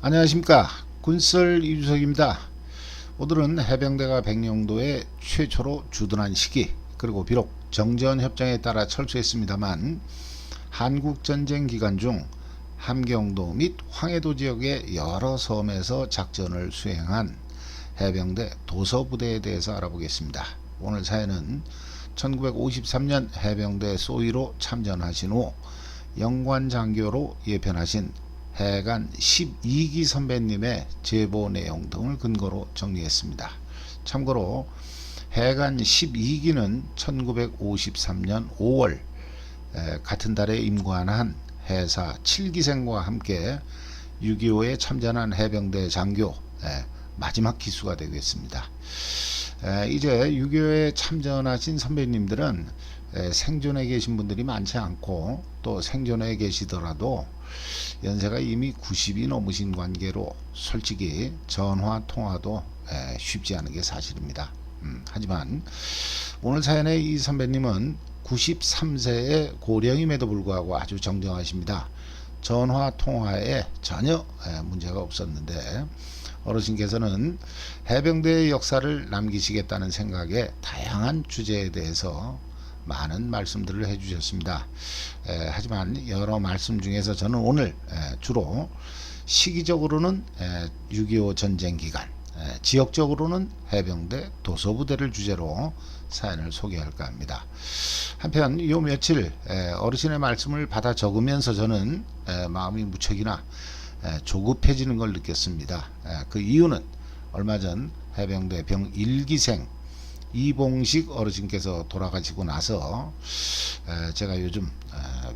안녕하십니까, 군썰 이주석입니다. 오늘은 해병대가 백령도에 최초로 주둔한 시기, 그리고 비록 정전협정에 따라 철수했습니다만 한국전쟁 기간 중 함경도 및 황해도 지역의 여러 섬에서 작전을 수행한 해병대 도서부대에 대해서 알아보겠습니다. 오늘 사연은 1953년 해병대 소위로 참전하신 후 영관장교로 예편하신 해간 12기 선배님의 제보 내용 등을 근거로 정리했습니다. 참고로 해간 12기는 1953년 5월 같은 달에 임관한 해사 7기생과 함께 6.25에 참전한 해병대 장교 마지막 기수가 되겠습니다. 이제 6.25에 참전하신 선배님들은 생존에 계신 분들이 많지 않고, 또 생존에 계시더라도 연세가 이미 90이 넘으신 관계로 솔직히 전화 통화도 쉽지 않은 게 사실입니다. 하지만 오늘 사연의 이 선배님은 93세의 고령임에도 불구하고 아주 정정하십니다. 전화 통화에 전혀 문제가 없었는데 어르신께서는 해병대의 역사를 남기시겠다는 생각에 다양한 주제에 대해서 많은 말씀들을 해주셨습니다. 하지만 여러 말씀 중에서 저는 오늘 주로 시기적으로는 6.25 전쟁 기간, 지역적으로는 해병대 도서부대를 주제로 사연을 소개할까 합니다. 한편 요 며칠 어르신의 말씀을 받아 적으면서 저는 마음이 무척이나 조급해지는 걸 느꼈습니다. 그 이유는 얼마 전 해병대 병 1기생 이봉식 어르신께서 돌아가시고 나서 제가 요즘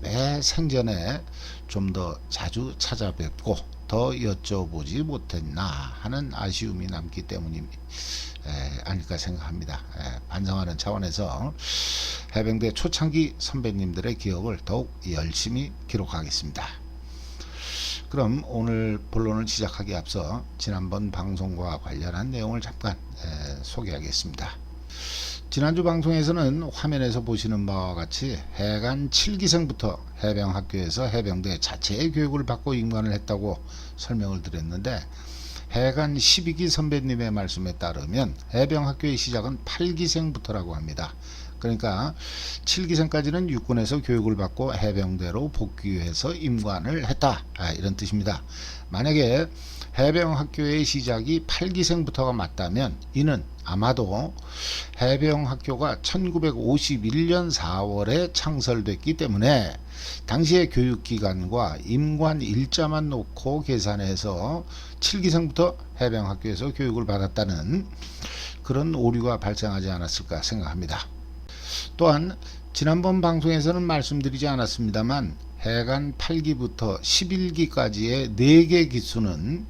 매 생전에 좀 더 자주 찾아뵙고 더 여쭤보지 못했나 하는 아쉬움이 남기 때문이 아닐까 생각합니다. 반성하는 차원에서 해병대 초창기 선배님들의 기억을 더욱 열심히 기록하겠습니다. 그럼 오늘 본론을 시작하기에 앞서 지난번 방송과 관련한 내용을 잠깐 소개하겠습니다. 지난주 방송에서는 화면에서 보시는 바와 같이 해간 7기생부터 해병학교에서 해병대 자체의 교육을 받고 임관을 했다고 설명을 드렸는데, 해간 12기 선배님의 말씀에 따르면 해병학교의 시작은 8기생부터라고 합니다. 그러니까 7기생까지는 육군에서 교육을 받고 해병대로 복귀해서 임관을 했다, 이런 뜻입니다. 만약에 해병학교의 시작이 8기생부터가 맞다면 이는 아마도 해병학교가 1951년 4월에 창설됐기 때문에 당시의 교육기간과 임관 일자만 놓고 계산해서 7기생부터 해병학교에서 교육을 받았다는 그런 오류가 발생하지 않았을까 생각합니다. 또한 지난번 방송에서는 말씀드리지 않았습니다만 해간 8기부터 11기까지의 4개 기수는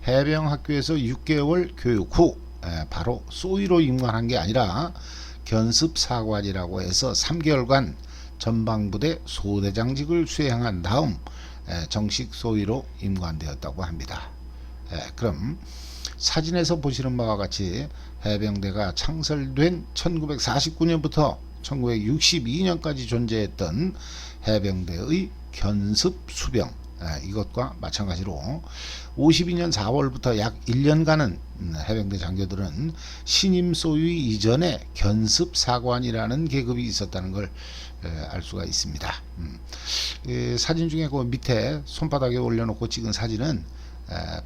해병학교에서 6개월 교육 후 바로 소위로 임관한 게 아니라 견습사관이라고 해서 3개월간 전방부대 소대장직을 수행한 다음 정식 소위로 임관되었다고 합니다. 그럼 사진에서 보시는 바와 같이 해병대가 창설된 1949년부터 1962년까지 존재했던 해병대의 견습수병, 이것과 마찬가지로 52년 4월부터 약 1년간은 해병대 장교들은 신임 소위 이전에 견습사관이라는 계급이 있었다는 걸 알 수가 있습니다. 사진 중에 그 밑에 손바닥에 올려놓고 찍은 사진은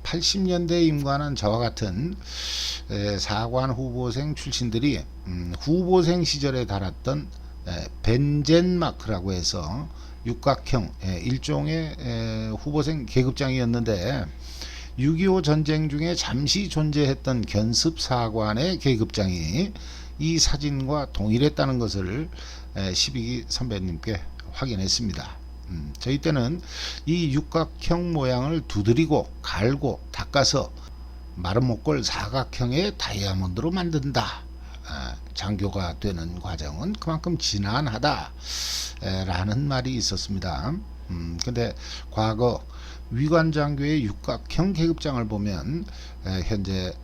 80년대에 임관한 저와 같은 사관 후보생 출신들이 후보생 시절에 달았던 벤젠마크라고 해서 육각형 일종의 후보생 계급장이었는데 6.25 전쟁 중에 잠시 존재했던 견습사관의 계급장이 이 사진과 동일했다는 것을 12기 선배님께 확인했습니다. 저희 때는 이 육각형 모양을 두드리고 갈고 닦아서 마른 목골 사각형의 다이아몬드로 만든다. 장교가 되는 과정은 그만큼 지난하다 라는 말이 있었습니다. 근데 과거 위관장교의 육각형 계급장을 보면 현재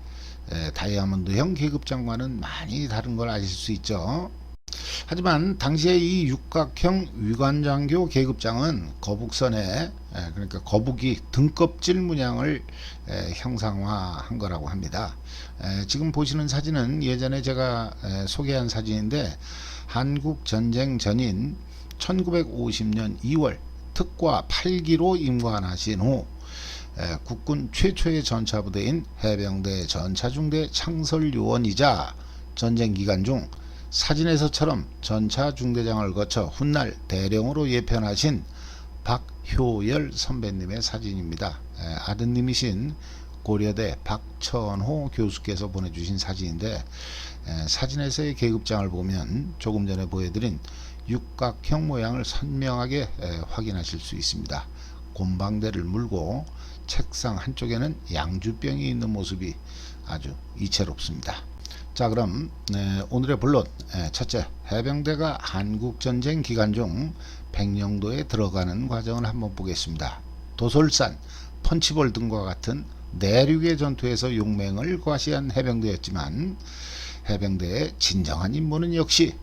다이아몬드형 계급장과는 많이 다른 걸 아실 수 있죠. 하지만 당시에 이 육각형 위관장교 계급장은 거북선에 그러니까 거북이 등껍질 문양을 형상화한 거라고 합니다. 지금 보시는 사진은 예전에 제가 소개한 사진인데 한국 전쟁 전인 1950년 2월 특과 8기로 임관하신 후 국군 최초의 전차부대인 해병대 전차중대 창설요원이자 전쟁 기간 중 사진에서처럼 전차 중대장을 거쳐 훗날 대령으로 예편하신 박효열 선배님의 사진입니다. 아드님이신 고려대 박천호 교수께서 보내주신 사진인데 사진에서의 계급장을 보면 조금 전에 보여드린 육각형 모양을 선명하게 확인하실 수 있습니다. 곰방대를 물고 책상 한쪽에는 양주병이 있는 모습이 아주 이채롭습니다. 자, 그럼 오늘의 본론, 첫째, 해병대가 한국전쟁 기간 중 백령도에 들어가는 과정을 한번 보겠습니다. 도솔산, 펀치볼 등과 같은 내륙의 전투에서 용맹을 과시한 해병대였지만 해병대의 진정한 임무는 역시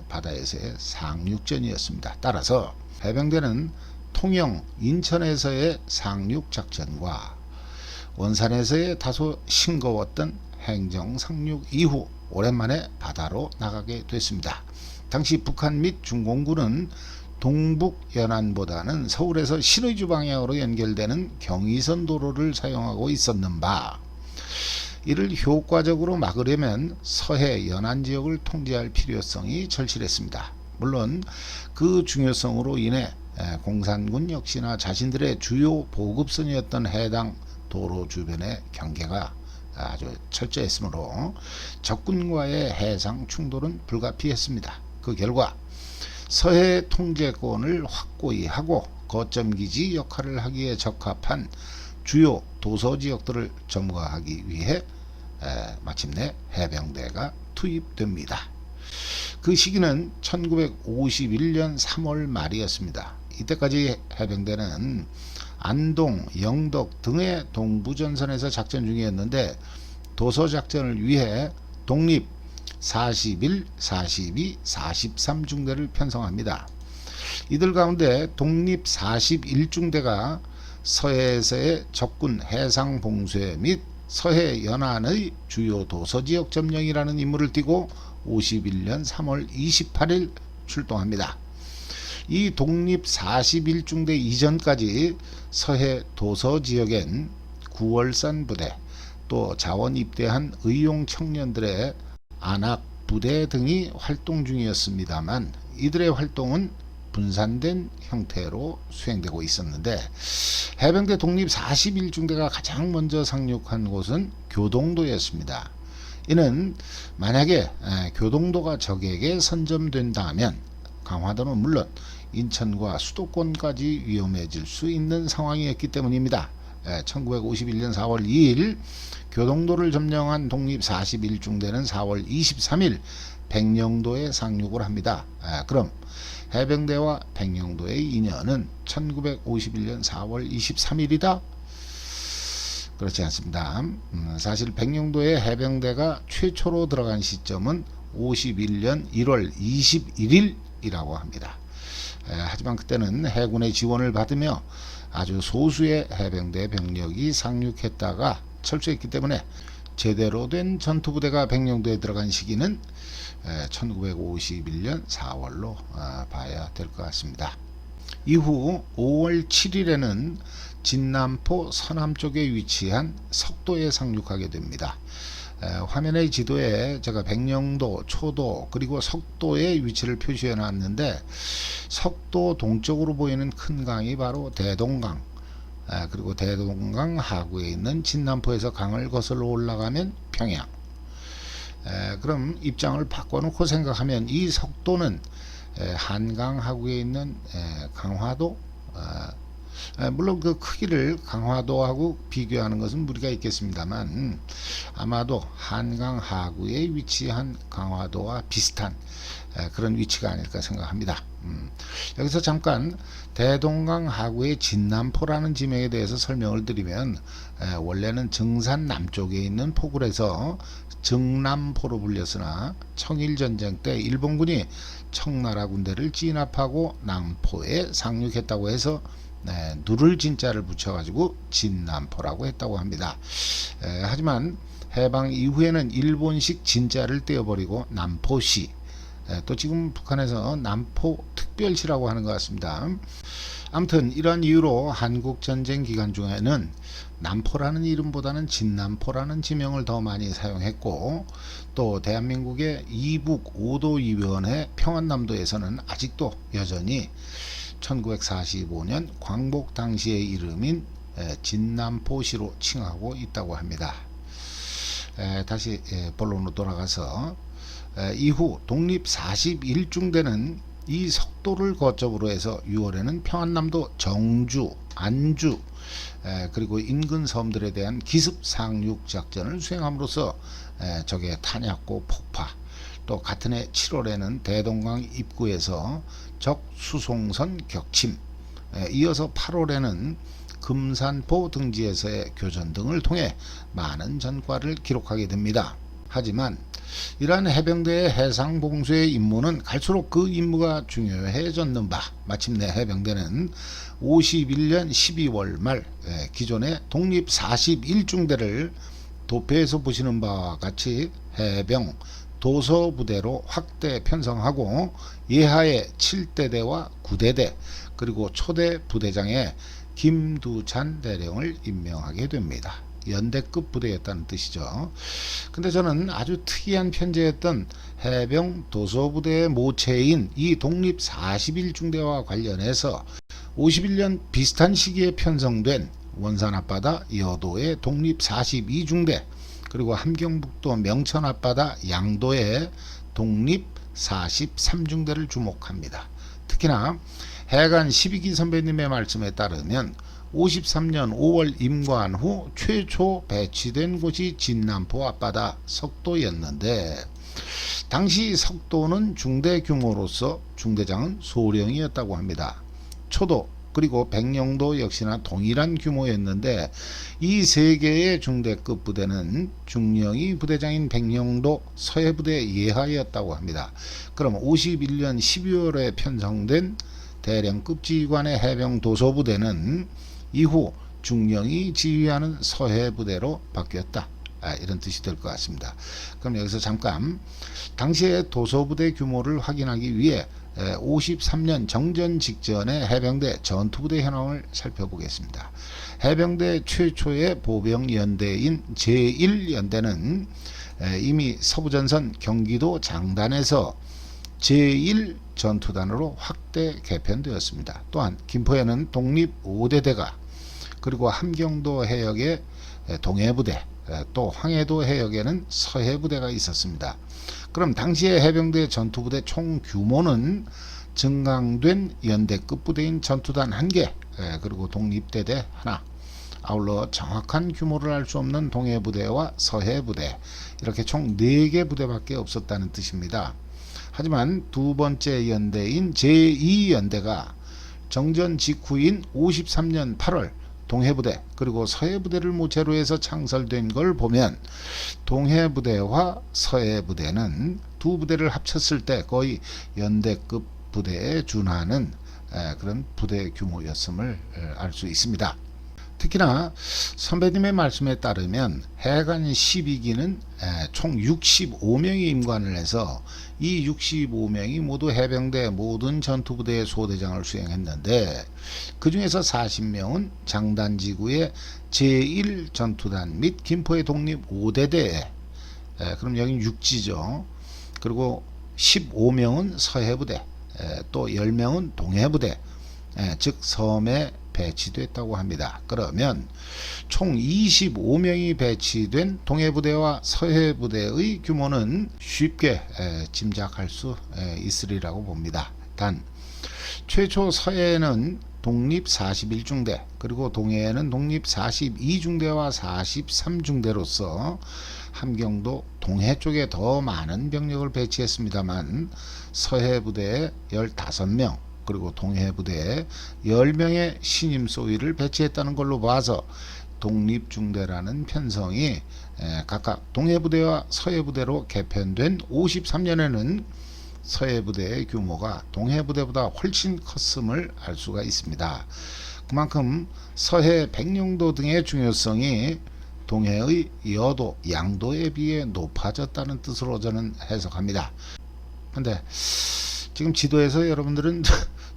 바다에서의 상륙전이었습니다. 따라서 해병대는 통영, 인천에서의 상륙작전과 원산에서의 다소 싱거웠던 행정 상륙 이후 오랜만에 바다로 나가게 됐습니다. 당시 북한 및 중공군은 동북 연안보다는 서울에서 신의주 방향으로 연결되는 경의선 도로를 사용하고 있었는 바, 이를 효과적으로 막으려면 서해 연안 지역을 통제할 필요성이 절실했습니다. 물론 그 중요성으로 인해 공산군 역시나 자신들의 주요 보급선이었던 해당 도로 주변의 경계가 아주 철저했으므로 적군과의 해상 충돌은 불가피했습니다. 그 결과 서해 통제권을 확고히 하고 거점기지 역할을 하기에 적합한 주요 도서지역들을 점거하기 위해 마침내 해병대가 투입됩니다. 그 시기는 1951년 3월 말이었습니다. 이때까지 해병대는 안동, 영덕 등의 동부전선에서 작전 중이었는데 도서작전을 위해 독립 41, 42, 43중대를 편성합니다. 이들 가운데 독립 41중대가 서해에서의 적군 해상 봉쇄 및 서해 연안의 주요 도서지역 점령이라는 임무를 띠고 51년 3월 28일 출동합니다. 이 독립 41중대 이전까지 서해 도서지역엔 구월산 부대, 또 자원 입대한 의용 청년들의 안악 부대 등이 활동 중이었습니다만 이들의 활동은 분산된 형태로 수행되고 있었는데 해병대 독립 41중대가 가장 먼저 상륙한 곳은 교동도였습니다. 이는 만약에 교동도가 적에게 선점된다면 강화도는 물론 인천과 수도권까지 위험해질 수 있는 상황이었기 때문입니다. 1951년 4월 2일 교동도를 점령한 독립 41중대는 4월 23일 백령도에 상륙을 합니다. 그럼 해병대와 백령도의 인연은 1951년 4월 23일이다? 그렇지 않습니다. 사실 백령도에 해병대가 최초로 들어간 시점은 51년 1월 21일이라고 합니다. 하지만 그때는 해군의 지원을 받으며 아주 소수의 해병대 병력이 상륙했다가 철수했기 때문에 제대로 된 전투부대가 백령도에 들어간 시기는 1951년 4월로 봐야 될 것 같습니다. 이후 5월 7일에는 진남포 서남쪽에 위치한 석도에 상륙하게 됩니다. 화면의 지도에 제가 백령도, 초도 그리고 석도의 위치를 표시해 놨는데 석도 동쪽으로 보이는 큰 강이 바로 대동강, 그리고 대동강 하구에 있는 진남포에서 강을 거슬러 올라가면 평양. 그럼 입장을 바꿔놓고 생각하면 이 석도는 한강 하구에 있는 강화도, 물론 그 크기를 강화도하고 비교하는 것은 무리가 있겠습니다만 아마도 한강 하구에 위치한 강화도와 비슷한 그런 위치가 아닐까 생각합니다. 여기서 잠깐 대동강 하구의 진남포라는 지명에 대해서 설명을 드리면 원래는 정산 남쪽에 있는 포굴에서 정남포로 불렸으나 청일전쟁 때 일본군이 청나라 군대를 진압하고 남포에 상륙했다고 해서 누를 진자를 붙여가지고 진남포라고 했다고 합니다. 하지만 해방 이후에는 일본식 진자를 떼어버리고 남포시, 또 지금 북한에서 남포특별시라고 하는 것 같습니다. 아무튼 이런 이유로 한국전쟁 기간 중에는 남포라는 이름보다는 진남포라는 지명을 더 많이 사용했고, 또 대한민국의 이북 5도위원회 평안남도에서는 아직도 여전히 1945년 광복 당시의 이름인 진남포시로 칭하고 있다고 합니다. 다시 본론으로 돌아가서 이후 독립 41중대는 이 석도를 거점으로 해서 6월에는 평안남도 정주, 안주 그리고 인근 섬들에 대한 기습 상륙 작전을 수행함으로써 적의 탄약고 폭파, 또 같은 해 7월에는 대동강 입구에서 적 수송선 격침, 이어서 8월에는 금산포 등지에서의 교전 등을 통해 많은 전과를 기록하게 됩니다. 하지만 이러한 해병대의 해상봉쇄의 임무는 갈수록 그 임무가 중요해졌는 바, 마침내 해병대는 51년 12월 말 기존의 독립 41중대를 도표에서 보시는 바와 같이 해병 도서부대로 확대 편성하고 예하의 7대대와 9대대 그리고 초대 부대장에 김두찬 대령을 임명하게 됩니다. 연대급 부대였다는 뜻이죠. 근데 저는 아주 특이한 편제였던 해병 도서부대의 모체인 이 독립 41중대와 관련해서 51년 비슷한 시기에 편성된 원산 앞바다 여도의 독립 42중대, 그리고 함경북도 명천 앞바다 양도의 독립 43중대를 주목합니다. 특히나 해관 12기 선배님의 말씀에 따르면 53년 5월 임관 후 최초 배치된 곳이 진남포 앞바다 석도였는데, 당시 석도는 중대 규모로서 중대장은 소령이었다고 합니다. 초도 그리고 백령도 역시나 동일한 규모였는데, 이 세 개의 중대급 부대는 중령이 부대장인 백령도 서해부대 예하였다고 합니다. 그럼 51년 12월에 편성된 대령급 지휘관의 해병 도서부대는 이후 중령이 지휘하는 서해부대로 바뀌었다, 이런 뜻이 될 것 같습니다. 그럼 여기서 잠깐 당시의 도서부대 규모를 확인하기 위해 53년 정전 직전의 해병대 전투부대 현황을 살펴보겠습니다. 해병대 최초의 보병연대인 제1연대는 이미 서부전선 경기도 장단에서 제1전투단으로 확대 개편되었습니다. 또한 김포에는 독립 5대대가, 그리고 함경도 해역에 동해부대, 또 황해도 해역에는 서해부대가 있었습니다. 그럼 당시의 해병대 전투부대 총 규모는 증강된 연대급 부대인 전투단 1개, 그리고 독립대대 하나, 아울러 정확한 규모를 알 수 없는 동해부대와 서해부대, 이렇게 총 4개 부대밖에 없었다는 뜻입니다. 하지만 두 번째 연대인 제2연대가 정전 직후인 53년 8월 동해부대 그리고 서해부대를 모체로 해서 창설된 걸 보면 동해부대와 서해부대는 두 부대를 합쳤을 때 거의 연대급 부대에 준하는 그런 부대 규모였음을 알 수 있습니다. 특히나 선배님의 말씀에 따르면 해관 12기는 총 65명이 임관을 해서 이 65명이 모두 해병대 모든 전투부대의 소대장을 수행했는데, 그 중에서 40명은 장단지구의 제1전투단 및 김포의 독립 5대대에, 그럼 여기는 육지죠. 그리고 15명은 서해부대, 또 10명은 동해부대, 즉 섬에 배치됐다고 합니다. 그러면 총 25명이 배치된 동해부대와 서해부대의 규모는 쉽게 짐작할 수 있으리라고 봅니다. 단 최초 서해에는 독립 41중대, 그리고 동해에는 독립 42중대와 43중대로서 함경도 동해 쪽에 더 많은 병력을 배치했습니다만 서해 부대에 15명, 그리고 동해 부대에 10명의 신임 소위를 배치했다는 걸로 봐서 독립중대라는 편성이 각각 동해부대와 서해부대로 개편된 53년에는 서해부대의 규모가 동해부대보다 훨씬 컸음을 알 수가 있습니다. 그만큼 서해 백령도 등의 중요성이 동해의 여도, 양도에 비해 높아졌다는 뜻으로 저는 해석합니다. 근데 지금 지도에서 여러분들은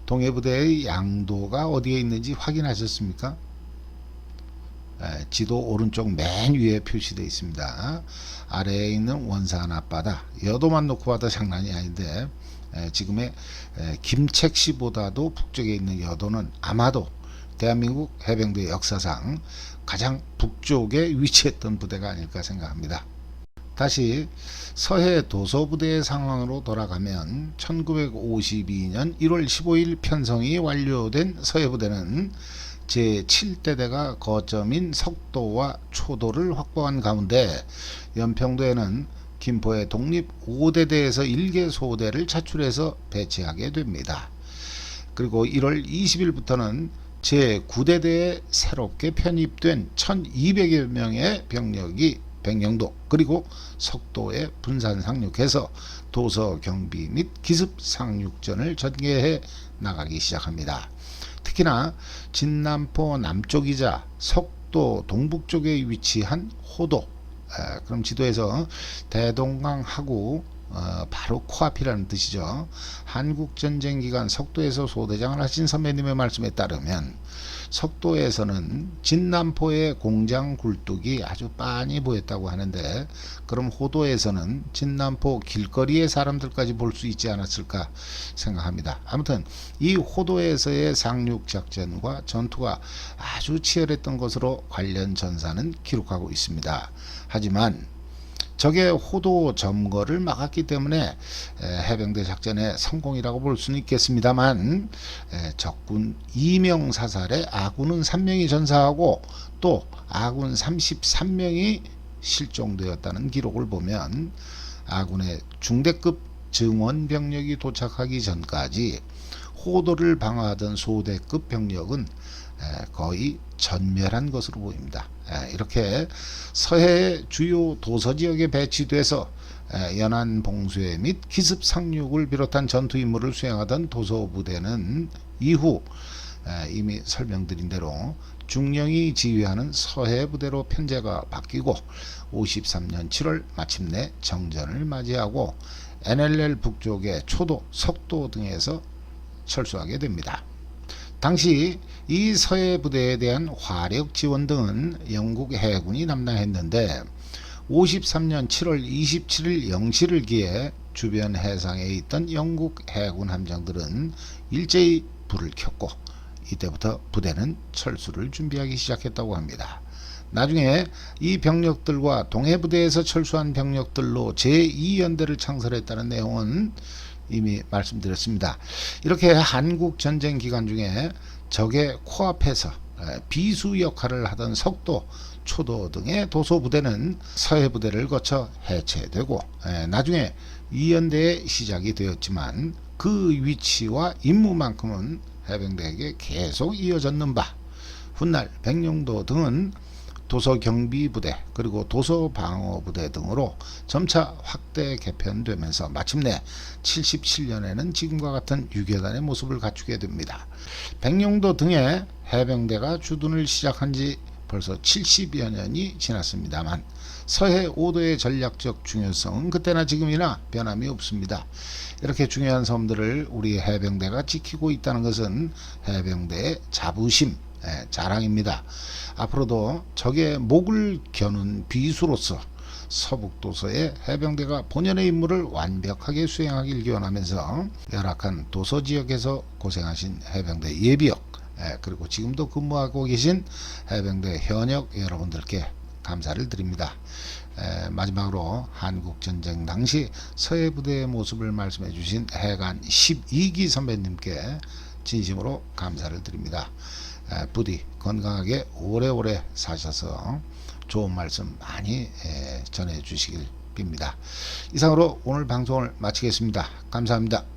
동해부대의 양도가 어디에 있는지 확인하셨습니까? 지도 오른쪽 맨 위에 표시되어 있습니다. 아래에 있는 원산 앞바다, 여도만 놓고 봐도 장난이 아닌데 지금의 김책시보다도 북쪽에 있는 여도는 아마도 대한민국 해병대 역사상 가장 북쪽에 위치했던 부대가 아닐까 생각합니다. 다시 서해 도서부대의 상황으로 돌아가면 1952년 1월 15일 편성이 완료된 서해부대는 제7대대가 거점인 석도와 초도를 확보한 가운데 연평도에는 김포의 독립 5대대에서 1개 소대를 차출해서 배치하게 됩니다. 그리고 1월 20일부터는 제9대대에 새롭게 편입된 1200여 명의 병력이 백령도 그리고 석도에 분산 상륙해서 도서 경비 및 기습 상륙전을 전개해 나가기 시작합니다. 특히나 진남포 남쪽이자 석도 동북쪽에 위치한 호도, 그럼 지도에서 대동강하고 바로 코앞이라는 뜻이죠. 한국전쟁 기간 석도에서 소대장을 하신 선배님의 말씀에 따르면 석도에서는 진남포의 공장 굴뚝이 아주 빤히 보였다고 하는데, 그럼 호도에서는 진남포 길거리의 사람들까지 볼 수 있지 않았을까 생각합니다. 아무튼 이 호도에서의 상륙작전과 전투가 아주 치열했던 것으로 관련 전사는 기록하고 있습니다. 하지만 적의 호도 점거를 막았기 때문에 해병대 작전의 성공이라고 볼 수는 있겠습니다만, 적군 2명 사살에 아군은 3명이 전사하고 또 아군 33명이 실종되었다는 기록을 보면 아군의 중대급 증원 병력이 도착하기 전까지 호도를 방어하던 소대급 병력은 거의 전멸한 것으로 보입니다. 이렇게 서해 주요 도서지역에 배치돼서 연안 봉쇄 및 기습 상륙을 비롯한 전투 임무를 수행하던 도서부대는 이후 이미 설명드린 대로 중령이 지휘하는 서해부대로 편제가 바뀌고 53년 7월 마침내 정전을 맞이하고 NLL 북쪽의 초도, 석도 등에서 철수하게 됩니다. 당시 이 서해 부대에 대한 화력 지원 등은 영국 해군이 담당했는데 53년 7월 27일 0시를 기해 주변 해상에 있던 영국 해군 함정들은 일제히 불을 켰고 이때부터 부대는 철수를 준비하기 시작했다고 합니다. 나중에 이 병력들과 동해부대에서 철수한 병력들로 제2연대를 창설했다는 내용은 이미 말씀드렸습니다. 이렇게 한국 전쟁 기간 중에 적의 코앞에서 비수 역할을 하던 석도, 초도 등의 도소부대는 서해부대를 거쳐 해체되고 나중에 이연대의 시작이 되었지만 그 위치와 임무만큼은 해병대에게 계속 이어졌는 바, 훗날 백령도 등은 도서경비부대 그리고 도서방어부대 등으로 점차 확대 개편되면서 마침내 77년에는 지금과 같은 유교단의 모습을 갖추게 됩니다. 백령도 등의 해병대가 주둔을 시작한 지 벌써 70여 년이 지났습니다만 서해 5도의 전략적 중요성은 그때나 지금이나 변함이 없습니다. 이렇게 중요한 섬들을 우리 해병대가 지키고 있다는 것은 해병대의 자부심, 자랑입니다. 앞으로도 적의 목을 겨눈 비수로서 서북도서의 해병대가 본연의 임무를 완벽하게 수행하길 기원하면서 열악한 도서지역에서 고생하신 해병대 예비역 그리고 지금도 근무하고 계신 해병대 현역 여러분들께 감사를 드립니다. 마지막으로 한국전쟁 당시 서해부대의 모습을 말씀해 주신 해관 12기 선배님께 진심으로 감사를 드립니다. 부디 건강하게 오래오래 사셔서 좋은 말씀 많이 전해 주시길 빕니다. 이상으로 오늘 방송을 마치겠습니다. 감사합니다.